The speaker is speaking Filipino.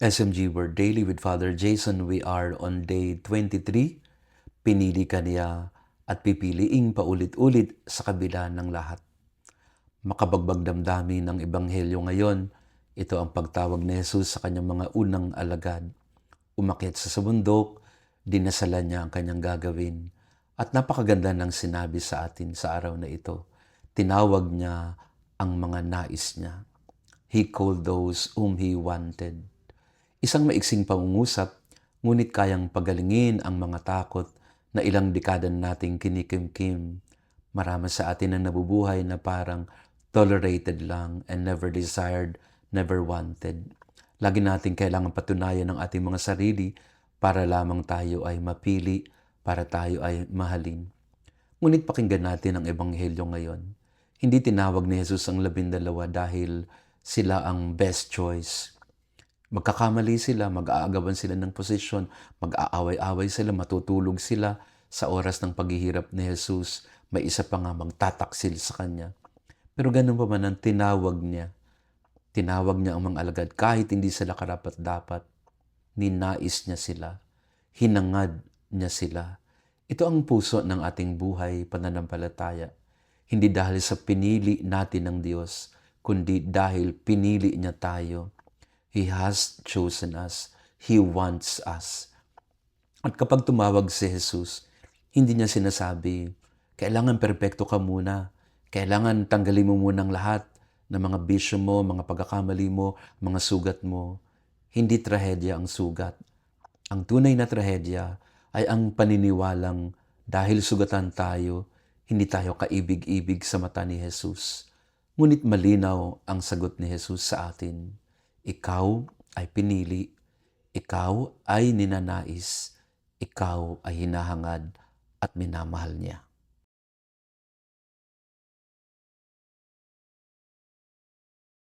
SMG Word Daily with Father Jason. We are on day 23. Pinili ka niya at pipiliing paulit-ulit sa kabila ng lahat. Makabagbag damdamin ng Ebanghelyo ngayon, ito ang pagtawag ni Jesus sa kanyang mga unang alagad. Umakyat sa bundok, dinasalan niya ang kanyang gagawin. At napakaganda ng sinabi sa atin sa araw na ito. Tinawag niya ang mga nais niya. He called those whom He wanted. Isang maiksing pangungusap, ngunit kayang pagalingin ang mga takot na ilang dekada nating kinikimkim. Marami sa atin ang nabubuhay na parang tolerated lang and never desired, never wanted. Lagi natin kailangan patunayan ang ating mga sarili para lamang tayo ay mapili, para tayo ay mahalin. Ngunit pakinggan natin ang Ebanghelyo ngayon. Hindi tinawag ni Jesus ang 12 dahil sila ang best choice. Magkakamali sila, mag-aagawan sila ng posisyon, mag-aaway-away sila, matutulog sila sa oras ng paghihirap ni Jesus. May isa pa nga magtataksil sa Kanya. Pero ganun pa man ang tinawag niya. Tinawag niya ang mga alagad kahit hindi sila karapat-dapat. Ninais niya sila. Hinangad niya sila. Ito ang puso ng ating buhay pananampalataya. Hindi dahil sa pinili natin ng Diyos, kundi dahil pinili niya tayo. He has chosen us. He wants us. At kapag tumawag si Jesus, hindi niya sinasabi, kailangan perpekto ka muna. Kailangan tanggalin mo muna ang lahat ng mga bisyo mo, mga pagkakamali mo, mga sugat mo. Hindi trahedya ang sugat. Ang tunay na trahedya ay ang paniniwalang dahil sugatan tayo, hindi tayo kaibig-ibig sa mata ni Jesus. Ngunit malinaw ang sagot ni Jesus sa atin. Ikaw ay pinili, ikaw ay ninanais, ikaw ay hinahangad at minamahal niya.